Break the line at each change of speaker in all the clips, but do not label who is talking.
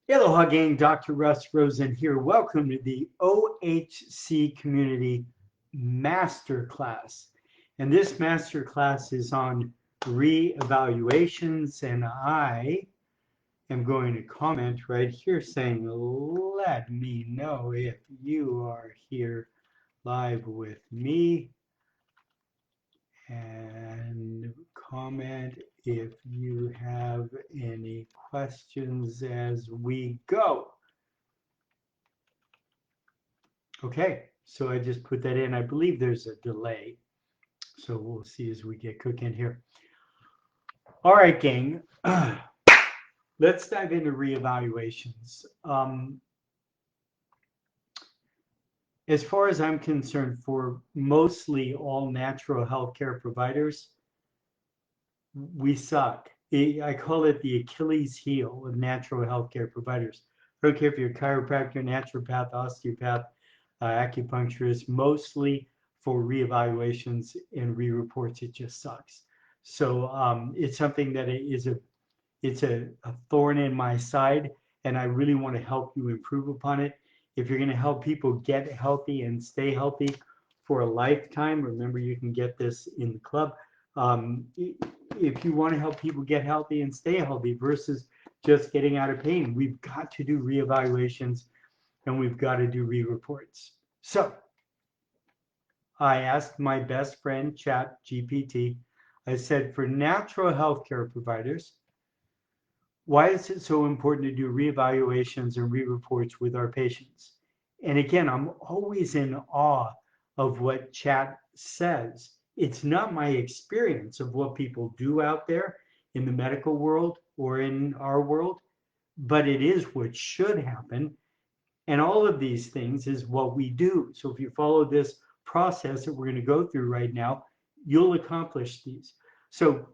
Aloha gang, Dr. Russ Rosen here. Welcome to the OHC Community Masterclass. And this masterclass is on re-evaluations, and I am going to comment right here saying, let me know if you are here live with me, and comment if you have any questions as we go. Okay, so I just put that in. I believe there's a delay, so we'll see as we get cooking here. All right, gang, let's dive into reevaluations. As far as I'm concerned, for mostly all natural healthcare providers, we suck. I call it the Achilles heel of natural healthcare providers. I don't care if you're a chiropractor, naturopath, osteopath, acupuncturist, mostly for reevaluations and re-reports, it just sucks. So it's something that it's a thorn in my side, and I really want to help you improve upon it. If you're going to help people get healthy and stay healthy for a lifetime, remember you can get this in the club. If you want to help people get healthy and stay healthy versus just getting out of pain, we've got to do reevaluations and we've got to do re-reports. So I asked my best friend, Chat GPT, I said, for natural healthcare providers, why is it so important to do reevaluations and re-reports with our patients? And again, I'm always in awe of what Chat says. It's not my experience of what people do out there in the medical world or in our world, but it is what should happen. And all of these things is what we do. So if you follow this process that we're going to go through right now, you'll accomplish these. So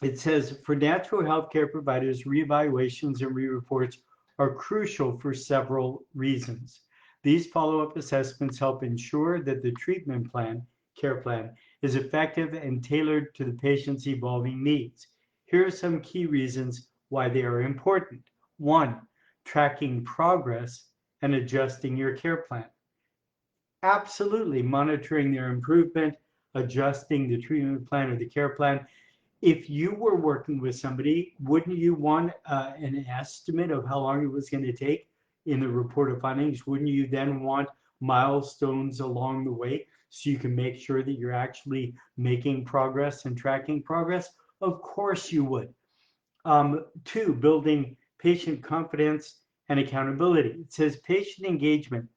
it says for natural healthcare providers, reevaluations and re-reports are crucial for several reasons. These follow-up assessments help ensure that the treatment plan, care plan, is effective and tailored to the patient's evolving needs. Here are some key reasons why they are important. One, tracking progress and adjusting your care plan. Absolutely, monitoring their improvement, adjusting the treatment plan or the care plan. If you were working with somebody, wouldn't you want an estimate of how long it was going to take in the report of findings? Wouldn't you then want milestones along the way so you can make sure that you're actually making progress and tracking progress? Of course you would. Two, building patient confidence and accountability. It says patient engagement.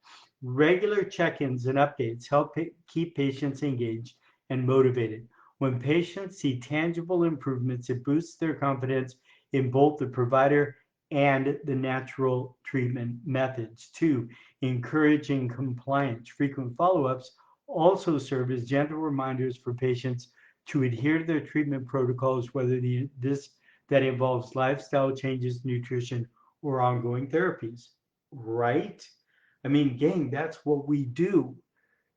Regular check-ins and updates help keep patients engaged and motivated. When patients see tangible improvements, it boosts their confidence in both the provider and the natural treatment methods. Two, encouraging compliance. Frequent follow-ups also serve as gentle reminders for patients to adhere to their treatment protocols, whether this that involves lifestyle changes, nutrition, or ongoing therapies. Right? I mean, gang, that's what we do.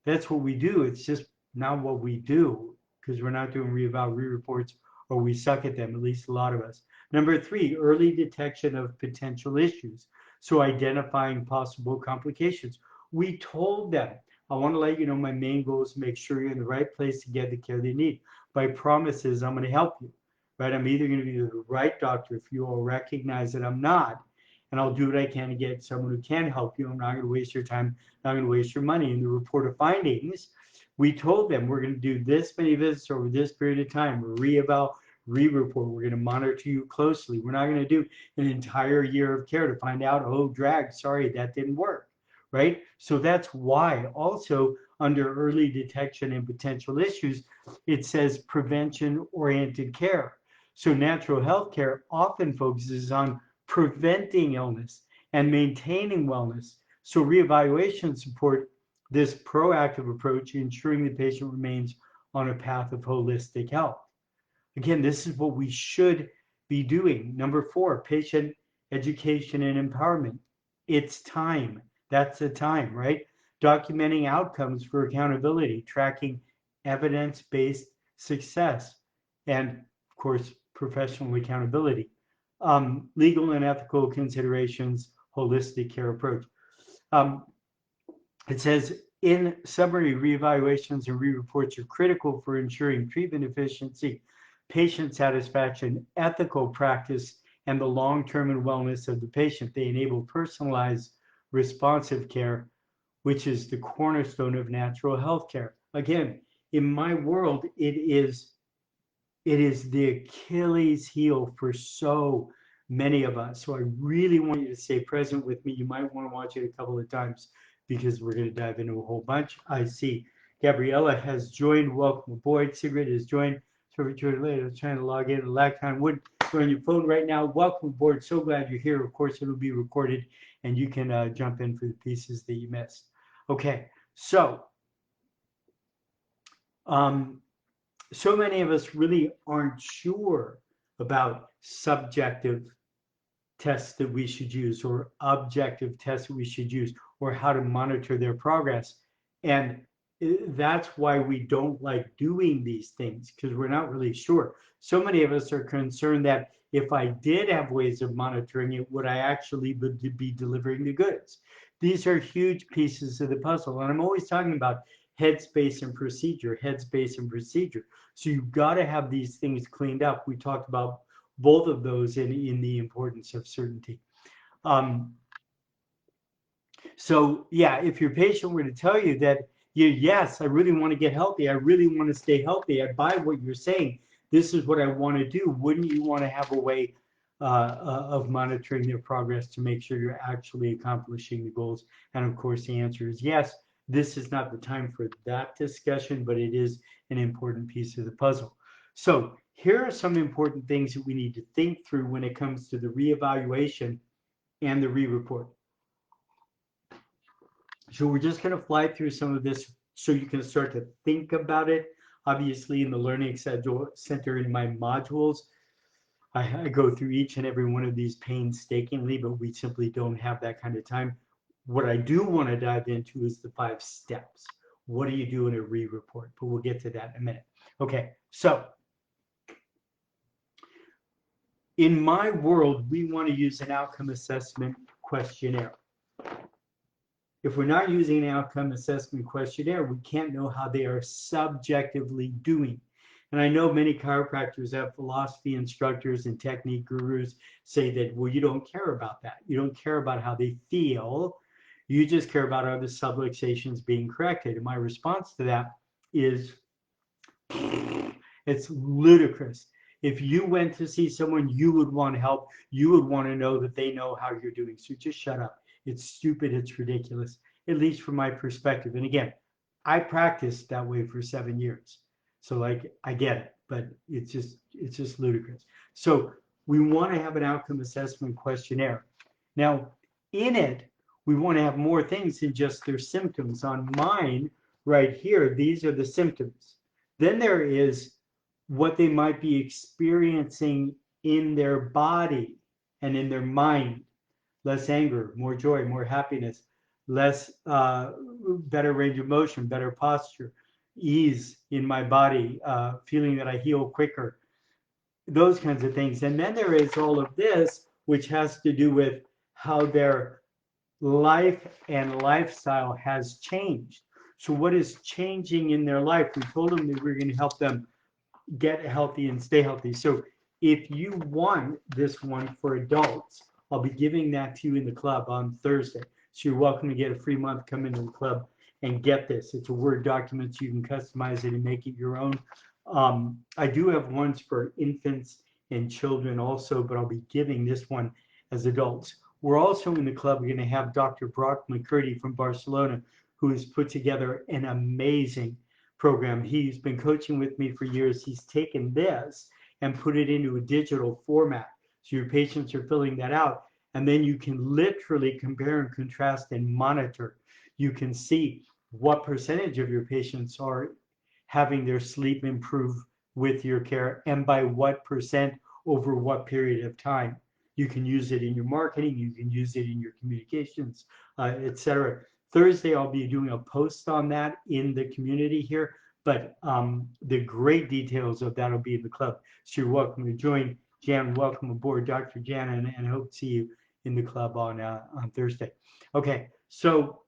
That's what we do. It's just not what we do because we're not doing re-eval re-reports or we suck at them, at least a lot of us. Number three, early detection of potential issues. So identifying possible complications. We told them, I want to let you know my main goal is to make sure you're in the right place to get the care they need. My promise is I'm going to help you, right? I'm either going to be the right doctor if you all recognize that I'm not, and I'll do what I can to get someone who can help you. I'm not going to waste your time, not going to waste your money. In the report of findings, we told them we're going to do this many visits over this period of time. Re-eval, re-report. We're going to monitor you closely. We're not going to do an entire year of care to find out, oh, drag, sorry, that didn't work, right? So that's why also under early detection and potential issues, it says prevention-oriented care. So natural health care often focuses on preventing illness and maintaining wellness. So reevaluation support this proactive approach, ensuring the patient remains on a path of holistic health. Again, this is what we should be doing. Number four, patient education and empowerment. It's time. That's the time, right? Documenting outcomes for accountability, tracking evidence-based success, and of course, professional accountability. legal and ethical considerations, holistic care approach. Um, it says, in summary, reevaluations and re-reports are critical for ensuring treatment efficiency, patient satisfaction, ethical practice, and the long-term and wellness of the patient. They enable personalized, responsive care, which is the cornerstone of natural health care. Again, in my world, it is the Achilles heel for so many of us. So I really want you to stay present with me. You might want to watch it a couple of times because we're going to dive into a whole bunch. I see Gabriella has joined. Welcome aboard. Sigrid has joined. So Richard later trying to log in. Lacton Wood, you're on your phone right now. Welcome aboard. So glad you're here. Of course, it'll be recorded and you can jump in for the pieces that you missed. Okay, so um, so many of us really aren't sure about subjective tests that we should use or objective tests that we should use or how to monitor their progress. And that's why we don't like doing these things because we're not really sure. So many of us are concerned that if I did have ways of monitoring it, would I actually be delivering the goods? These are huge pieces of the puzzle. And I'm always talking about headspace and procedure, headspace and procedure. So you've got to have these things cleaned up. We talked about both of those in the importance of certainty. Um, so yeah, if your patient were to tell you that, yes, I really want to get healthy, I really want to stay healthy, I buy what you're saying, this is what I want to do, wouldn't you want to have a way of monitoring their progress to make sure you're actually accomplishing the goals? And of course, the answer is yes. This is not the time for that discussion, but it is an important piece of the puzzle. So here are some important things that we need to think through when it comes to the reevaluation and the re-report. So we're just going to fly through some of this so you can start to think about it. Obviously, in the Learning Center in my modules, I go through each and every one of these painstakingly, but we simply don't have that kind of time. What I do want to dive into is the 5 steps. What do you do in a re-report? But we'll get to that in a minute. Okay, so in my world, we want to use an outcome assessment questionnaire. If we're not using an outcome assessment questionnaire, we can't know how they are subjectively doing. And I know many chiropractors have philosophy instructors and technique gurus say that, well, you don't care about that. You don't care about how they feel. You just care about are the subluxations being corrected. And my response to that is, it's ludicrous. If you went to see someone, you would want help. You would want to know that they know how you're doing. So just shut up. It's stupid. It's ridiculous, at least from my perspective. And again, I practiced that way for 7 years. So like, I get it, but it's just ludicrous. So we want to have an outcome assessment questionnaire. Now, in it, we want to have more things than just their symptoms. On mine, right here, these are the symptoms. Then there is what they might be experiencing in their body and in their mind. Less anger, more joy, more happiness, less better range of motion, better posture, ease in my body, feeling that I heal quicker, those kinds of things. And then there is all of this, which has to do with how their life and lifestyle has changed. So what is changing in their life? We told them that we're going to help them get healthy and stay healthy. So if you want this one for adults, I'll be giving that to you in the club on Thursday. So you're welcome to get a free month, come into the club and get this. It's a Word document, so you can customize it and make it your own. I do have ones for infants and children also, but I'll be giving this one as adults. We're also in the club, we're going to have Dr. Brock McCurdy from Barcelona, who has put together an amazing program. He's been coaching with me for years. He's taken this and put it into a digital format. So your patients are filling that out. And then you can literally compare and contrast and monitor. You can see what percentage of your patients are having their sleep improve with your care and by what percent over what period of time. You can use it in your marketing, you can use it in your communications, etc. Thursday, I'll be doing a post on that in the community here, but the great details of that will be in the club. So you're welcome to join Jan, welcome aboard, Dr. Jan, and hope to see you in the club on Thursday. Okay, so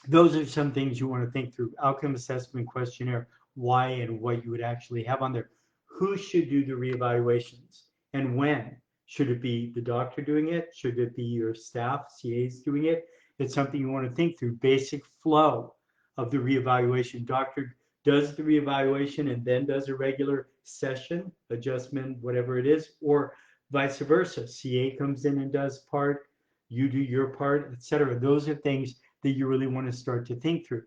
those are some things you want to think through. Outcome assessment questionnaire, why and what you would actually have on there. Who should do the reevaluations and when? Should it be the doctor doing it? Should it be your staff, CAs doing it? It's something you want to think through. Basic flow of the reevaluation. Doctor does the reevaluation and then does a regular session, adjustment, whatever it is, or vice versa. CA comes in and does part, you do your part, etc. Those are things that you really want to start to think through.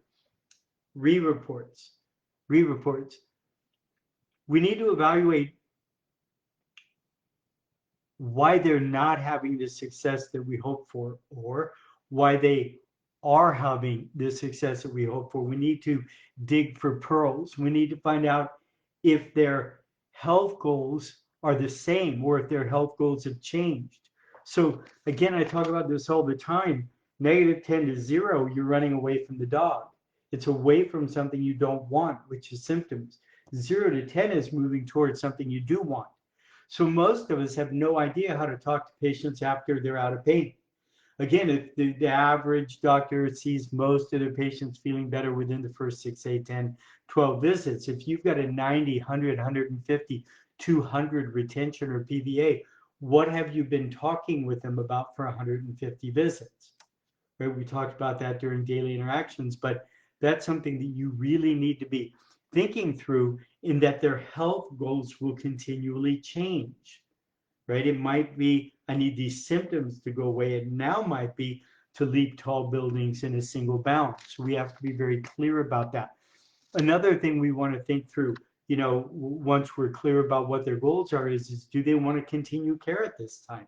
Re-reports. Re-reports. We need to evaluate why they're not having the success that we hope for, or why they are having the success that we hope for. We need to dig for pearls. We need to find out if their health goals are the same or if their health goals have changed. So again, I talk about this all the time. -10 to 0, you're running away from the dog. It's away from something you don't want, which is symptoms. 0 to 10 is moving towards something you do want. So most of us have no idea how to talk to patients after they're out of pain. Again, if the average doctor sees most of their patients feeling better within the first 6, 8, 10, 12 visits, if you've got a 90, 100, 150, 200 retention or PVA, what have you been talking with them about for 150 visits? Right? We talked about that during daily interactions, but that's something that you really need to be thinking through, in that their health goals will continually change, right? It might be, I need these symptoms to go away. It now might be to leap tall buildings in a single bound. So we have to be very clear about that. Another thing we want to think through, once we're clear about what their goals are, is do they want to continue care at this time?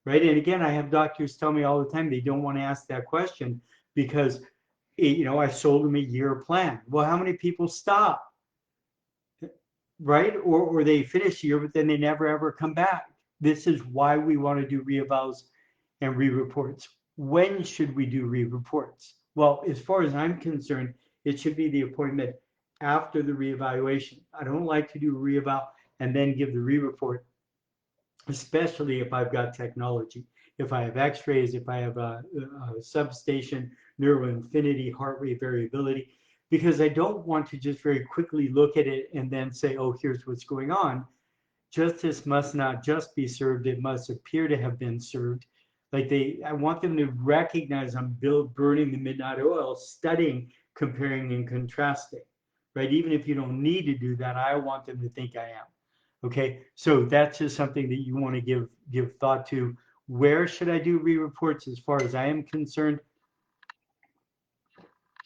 Right? And again, I have doctors tell me all the time they don't want to ask that question because, I sold them a year plan. Well, how many people stop? Right? Or they finish a year, but then they never ever come back. This is why we want to do reevals and re-reports. When should we do re-reports? Well, as far as I'm concerned, it should be the appointment after the reevaluation. I don't like to do a reeval and then give the re-report, especially if I've got technology. If I have x-rays, if I have a substation, neuroinfinity, heart rate variability, because I don't want to just very quickly look at it and then say, oh, here's what's going on. Justice must not just be served, it must appear to have been served. I want them to recognize I'm burning the midnight oil, studying, comparing, and contrasting, right? Even if you don't need to do that, I want them to think I am. Okay, so that's just something that you want to give thought to. Where should I do re-reports? As far as I am concerned,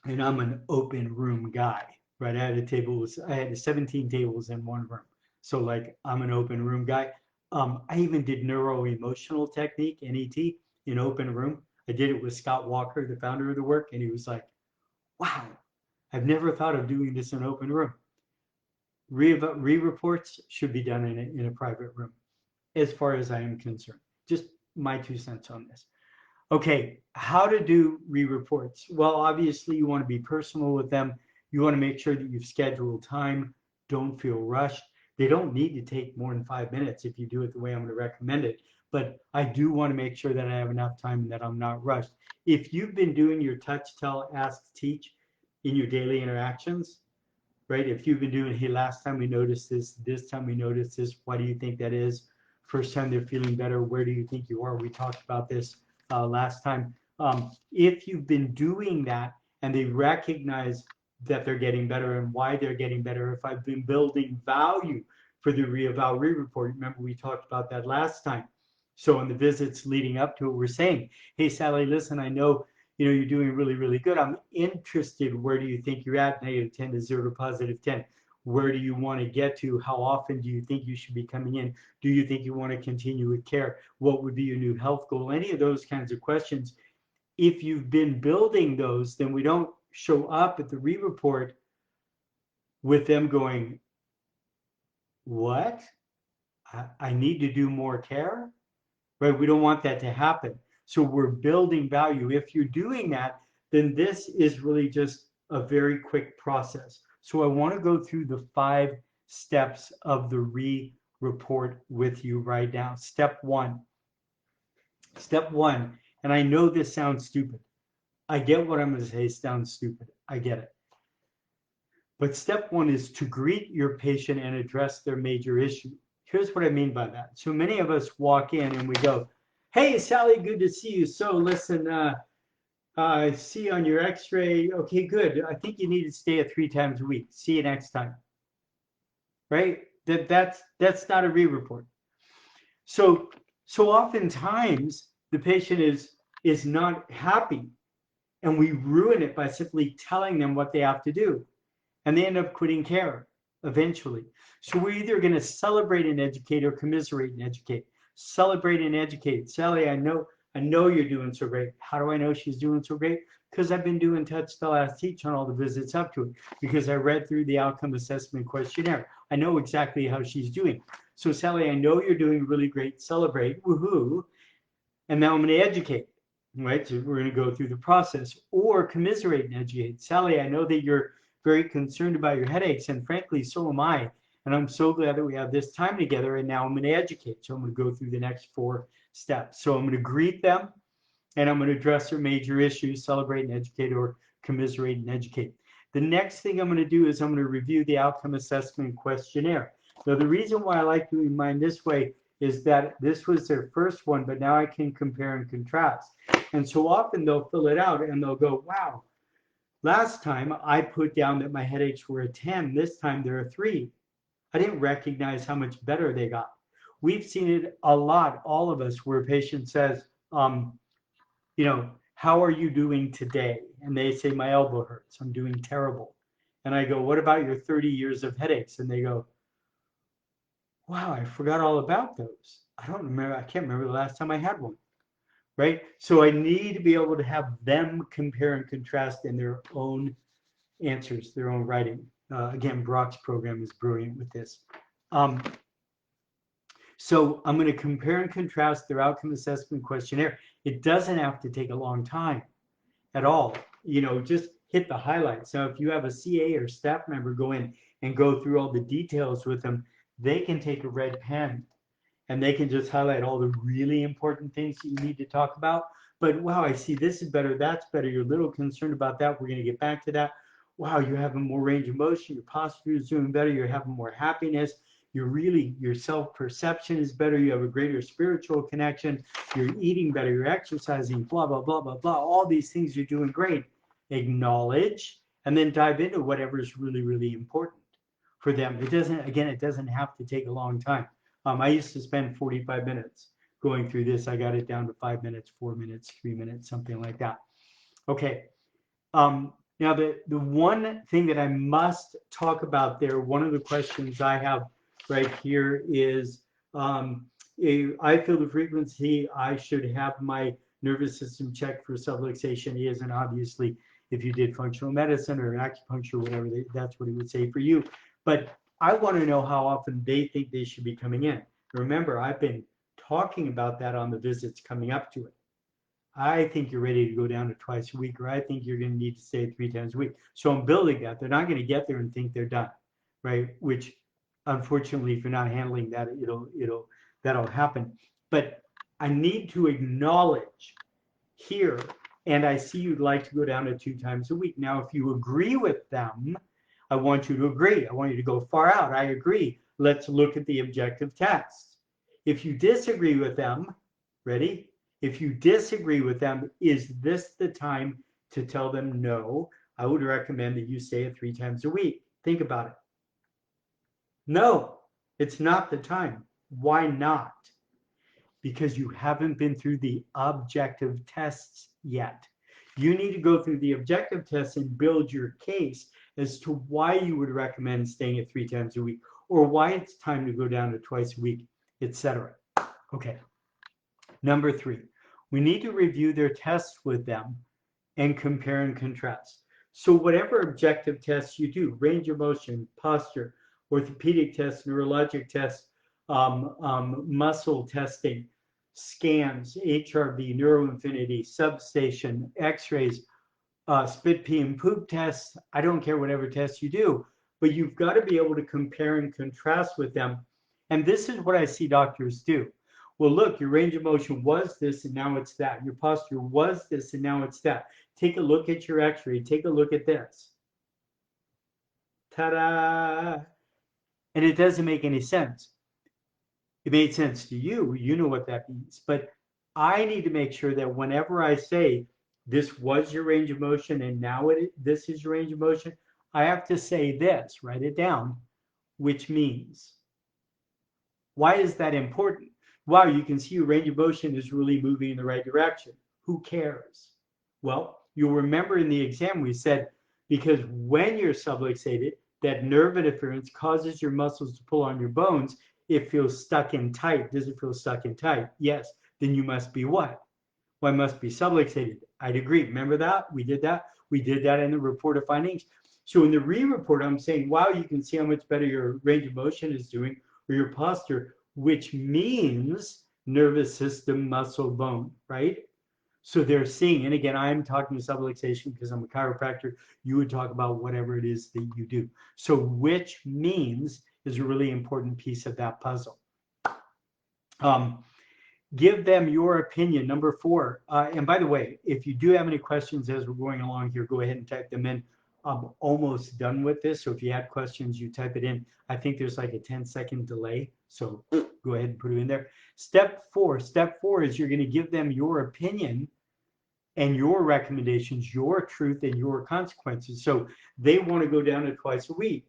and I'm an open room guy, right? I had 17 tables in one room. So I'm an open room guy. I even did neuro emotional technique, NET, in open room. I did it with Scott Walker, the founder of the work, and he was like, wow, I've never thought of doing this in open room. Re-reports should be done in a private room, as far as I am concerned. Just my 2 cents on this. Okay, how to do re-reports? Well, obviously you want to be personal with them. You want to make sure that you've scheduled time. Don't feel rushed. They don't need to take more than 5 minutes if you do it the way I'm going to recommend it. But I do want to make sure that I have enough time and that I'm not rushed. If you've been doing your touch, tell, ask, teach in your daily interactions, right? If you've been doing, hey, last time we noticed this time we noticed this, why do you think that is? First time they're feeling better, where do you think you are? We talked about this last time. If you've been doing that and they recognize that they're getting better and why they're getting better, if I've been building value for the re-eval re-report, remember we talked about that last time. So in the visits leading up to it, we're saying, hey, Sally, listen, I know you're doing really, really good. I'm interested. Where do you think you're at? -10 to 0 to +10. Where do you want to get to? How often do you think you should be coming in? Do you think you want to continue with care? What would be your new health goal? Any of those kinds of questions. If you've been building those, then we don't show up at the re-report with them going, what? I need to do more care? Right? We don't want that to happen. So we're building value. If you're doing that, then this is really just a very quick process. So I want to go through the 5 steps of the report with you right now. Step one, and I know this sounds stupid. I get what I'm going to say sounds stupid. I get it. But step one is to greet your patient and address their major issue. Here's what I mean by that. So many of us walk in and we go, "Hey, Sally, good to see you. So listen, I see on your x-ray, okay, good. I think you need to stay at 3 times a week. See you next time." Right? That's not a re-report. So oftentimes the patient is not happy, and we ruin it by simply telling them what they have to do, and they end up quitting care eventually. So we're either going to celebrate and educate or commiserate and educate. Celebrate and educate. Sally, I know you're doing so great. How do I know she's doing so great? Because I've been doing Touch the Last Teach on all the visits up to it, because I read through the outcome assessment questionnaire. I know exactly how she's doing. So Sally, I know you're doing really great. Celebrate, woohoo. And now I'm going to educate, right? So we're going to go through the process. Or commiserate and educate. Sally, I know that you're very concerned about your headaches, and frankly, so am I. And I'm so glad that we have this time together, and now I'm going to educate. So I'm going to go through the next 4 steps. So I'm going to greet them, and I'm going to address their major issues, celebrate and educate, or commiserate and educate. The next thing I'm going to do is I'm going to review the outcome assessment questionnaire. So the reason why I like doing mine this way is that this was their first one, but now I can compare and contrast. And so often they'll fill it out and they'll go, "Wow, last time I put down that my headaches were a 10, this time they're a 3. I didn't recognize how much better they got." We've seen it a lot, all of us, where a patient says, "How are you doing today?" And they say, "My elbow hurts. I'm doing terrible." And I go, "What about your 30 years of headaches?" And they go, "Wow, I forgot all about those. I can't remember the last time I had one." Right? So I need to be able to have them compare and contrast in their own answers, their own writing. Again, Brock's program is brilliant with this. So I'm going to compare and contrast their outcome assessment questionnaire. It doesn't have to take a long time at all. Just hit the highlights. Now, if you have a CA or staff member go in and go through all the details with them, they can take a red pen and they can just highlight all the really important things that you need to talk about. But wow, I see this is better, that's better. You're a little concerned about that. We're going to get back to that. Wow, you're having more range of motion. Your posture is doing better. You're having more happiness. Your self-perception is better. You have a greater spiritual connection. You're eating better. You're exercising, blah, blah, blah, blah, blah. All these things you're doing great. Acknowledge and then dive into whatever is really, really important for them. It doesn't have to take a long time. I used to spend 45 minutes going through this. I got it down to 5 minutes, 4 minutes, 3 minutes, something like that. Okay. Now, the one thing that I must talk about there, one of the questions I have right here is, I feel the frequency I should have my nervous system checked for subluxation is, and obviously, if you did functional medicine or acupuncture, whatever, that's what it would say for you. But I want to know how often they think they should be coming in. Remember, I've been talking about that on the visits coming up to it. I think you're ready to go down to twice a week, or I think you're going to need to stay 3 times a week. So I'm building that. They're not going to get there and think they're done, right? Which, unfortunately, if you're not handling that, that'll happen. But I need to acknowledge here, and I see you'd like to go down to 2 times a week. Now, if you agree with them, I want you to agree. I want you to go far out. I agree. Let's look at the objective tests. If you disagree with them, ready? If you disagree with them, is this the time to tell them no? I would recommend that you stay at 3 times a week. Think about it. No, it's not the time. Why not? Because you haven't been through the objective tests yet. You need to go through the objective tests and build your case as to why you would recommend staying at 3 times a week, or why it's time to go down to twice a week, etc. Okay. Number 3, we need to review their tests with them and compare and contrast. So whatever objective tests you do, range of motion, posture, orthopedic tests, neurologic tests, muscle testing, scans, HRV, neuroinfinity, substation, x-rays, spit, pee, and poop tests. I don't care whatever tests you do, but you've got to be able to compare and contrast with them And this is what I see doctors do. Well, look, your range of motion was this and now it's that. Your posture was this and now it's that. Take a look at your x-ray. Take a look at this. Ta-da! And it doesn't make any sense. It made sense to you. You know what that means. But I need to make sure that whenever I say this was your range of motion and now this is your range of motion, I have to say this, write it down, which means. Why is that important? Wow, you can see your range of motion is really moving in the right direction. Who cares? Well, you'll remember in the exam we said, because when you're subluxated, that nerve interference causes your muscles to pull on your bones. It feels stuck and tight. Does it feel stuck and tight? Yes. Then you must be what? Well, I must be subluxated. I'd agree. Remember that? We did that. We did that in the report of findings. So in the re-report, I'm saying, wow, you can see how much better your range of motion is doing or your posture, which means nervous system, muscle, bone, right? So they're seeing, and again, I'm talking subluxation because I'm a chiropractor. You would talk about whatever it is that you do. So which means is a really important piece of that puzzle. Give them your opinion. Number 4. And by the way, if you do have any questions as we're going along here, go ahead and type them in. I'm almost done with this. So if you had questions, you type it in. I think there's like a 10-second delay. So go ahead and put it in there. Step 4. Step 4 is you're going to give them your opinion and your recommendations, your truth and your consequences. So they want to go down to twice a week.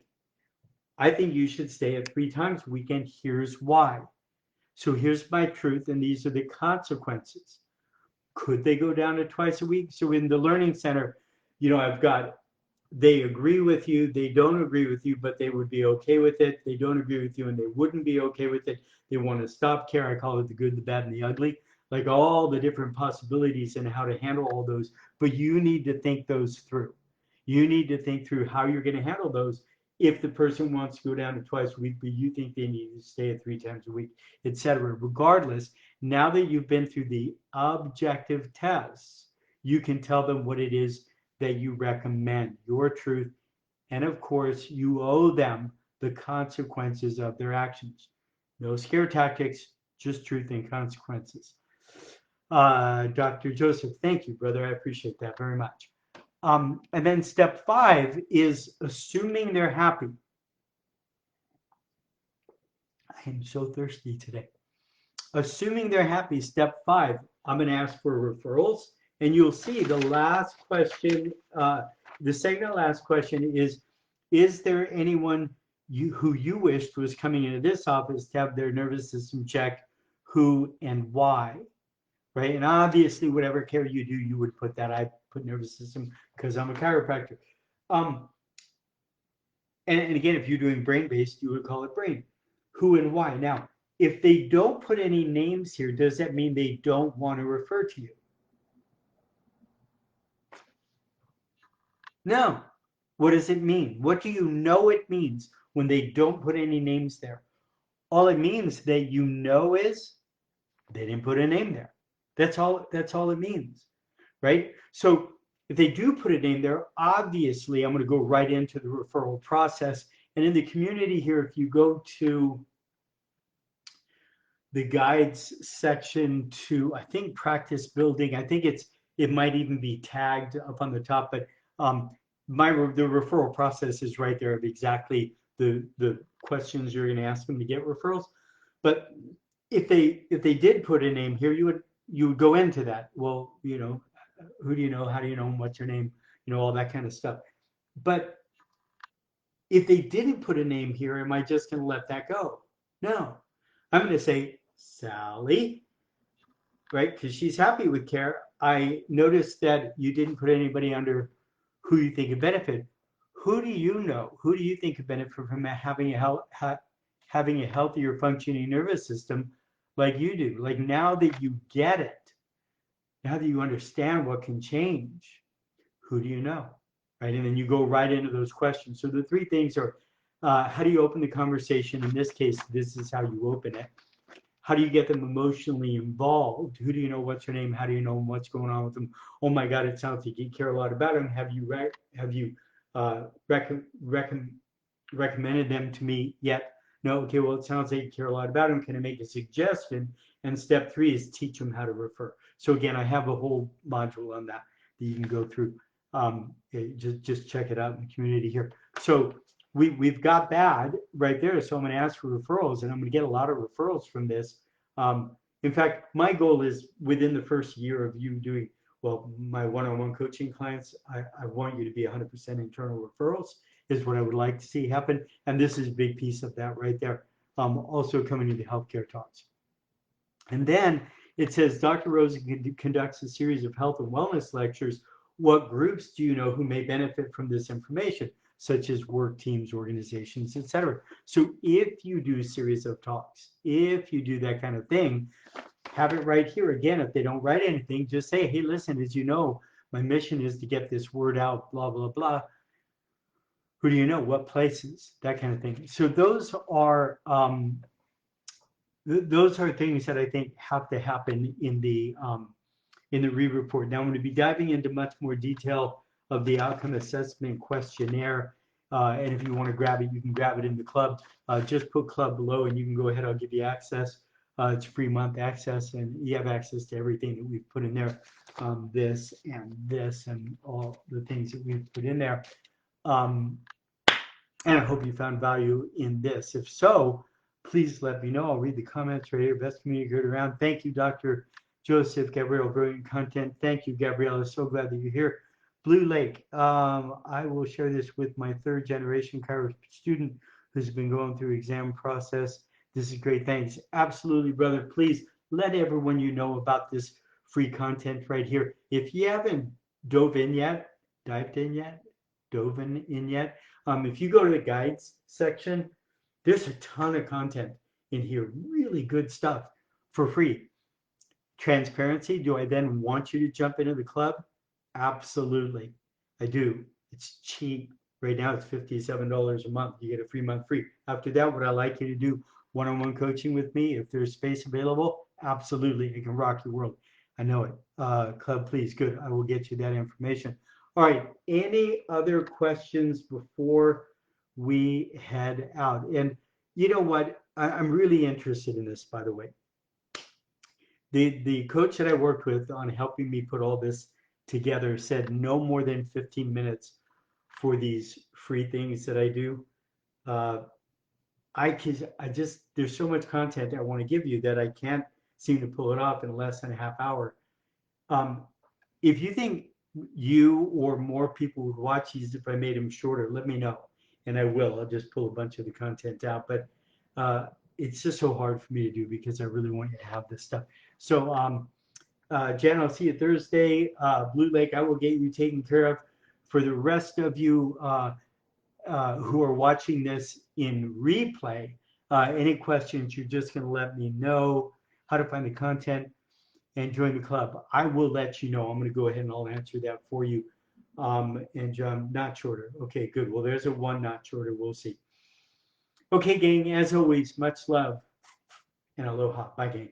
I think you should stay at 3 times a week, and here's why. So here's my truth, and these are the consequences. Could they go down to twice a week? So in the Learning Center, I've got, they agree with you, they don't agree with you, but they would be okay with it. They don't agree with you and they wouldn't be okay with it. They want to stop care. I call it the good, the bad, and the ugly. Like all the different possibilities and how to handle all those. But you need to think those through. You need to think through how you're going to handle those if the person wants to go down to twice a week, but you think they need to stay at 3 times a week, etc. Regardless, now that you've been through the objective tests, you can tell them what it is that you recommend, your truth, and of course, you owe them the consequences of their actions. No scare tactics, just truth and consequences. Dr. Joseph, thank you, brother. I appreciate that very much. And then step 5 is assuming they're happy. I am so thirsty today. Assuming they're happy, step 5, I'm going to ask for referrals. And you'll see the last question, the second last question is there anyone who you wished was coming into this office to have their nervous system checked, who and why? Right? And obviously, whatever care you do, you would put that. I put nervous system because I'm a chiropractor. And again, if you're doing brain-based, you would call it brain. Who and why? Now, if they don't put any names here, does that mean they don't want to refer to you? No. What does it mean? What do you know it means when they don't put any names there? All it means that you know is they didn't put a name there. That's all it means, right? So if they do put a name there, obviously I'm going to go right into the referral process. And in the community here, if you go to the guides section to, I think, practice building, I think it might even be tagged up on the top, but the referral process is right there of exactly the questions you're going to ask them to get referrals. But if they did put a name here, you would go into that. Well, who do you know? How do you know? What's your name? All that kind of stuff. But if they didn't put a name here, am I just going to let that go? No. I'm going to say, Sally, right? Because she's happy with care. I noticed that you didn't put anybody under who you think could benefit. Who do you know? Who do you think could benefit from having a healthier functioning nervous system like you do? Like now that you get it, now that you understand what can change, who do you know? Right? And then you go right into those questions. So the 3 things are, how do you open the conversation? In this case, this is how you open it. How do you get them emotionally involved? Who do you know? What's your name? How do you know what's going on with them? Oh my God, it sounds like you care a lot about them. Have you recommended them to me yet? No, okay, well, it sounds like you care a lot about them. Can I make a suggestion? And step 3 is teach them how to refer. So again, I have a whole module on that you can go through. Just check it out in the community here. So we've got that right there. So I'm going to ask for referrals, and I'm going to get a lot of referrals from this. In fact, my goal is within the first year of you doing, well, my one-on-one coaching clients, I want you to be 100% internal referrals is what I would like to see happen. And this is a big piece of that right there. Also coming into healthcare talks. And then it says Dr. Rosen conducts a series of health and wellness lectures. What groups do you know who may benefit from this information, such as work teams, organizations, etc.? So if you do a series of talks, if you do that kind of thing, have it right here. Again, if they don't write anything, just say, hey, listen, as you know, my mission is to get this word out, blah, blah, blah. Who do you know? What places? That kind of thing. So those are things that I think have to happen in the re-report. Now I'm going to be diving into much more detail of the outcome assessment questionnaire. And if you want to grab it, you can grab it in the club. Just put club below and you can go ahead. I'll give you access. It's free month access, and you have access to everything that we've put in there. This and all the things that we've put in there. And I hope you found value in this. If so, please let me know. I'll read the comments right here. Best communicator around. Thank you, Dr. Joseph, Gabrielle, brilliant content. Thank you, Gabrielle. I'm so glad that you're here. Blue Lake. I will share this with my 3rd generation chiropractic student who's been going through exam process. This is great. Thanks. Absolutely, brother. Please let everyone you know about this free content right here. If you haven't dove in yet, if you go to the guides section, there's a ton of content in here, really good stuff for free. Transparency, do I then want you to jump into the club? Absolutely, I do. It's cheap. Right now it's $57 a month. You get a free month free. After that, would I like you to do one-on-one coaching with me if there's space available? Absolutely, it can rock your world. I know it. Club, please, good. I will get you that information. All right, any other questions before we head out? And you know what? I'm really interested in this, by the way. The coach that I worked with on helping me put all this together said no more than 15 minutes for these free things that I do. There's so much content I want to give you that I can't seem to pull it off in less than a half hour. If you think you or more people would watch these if I made them shorter, let me know, and I will. I'll just pull a bunch of the content out, but it's just so hard for me to do because I really want you to have this stuff. So, Jen, I'll see you Thursday. Blue Lake, I will get you taken care of. For the rest of you who are watching this in replay, any questions, you're just going to let me know how to find the content and join the club. I will let you know. I'm going to go ahead and I'll answer that for you. And John, not shorter. Okay, good. Well, there's a 1 not shorter. We'll see. Okay, gang, as always, much love and aloha. Bye, gang.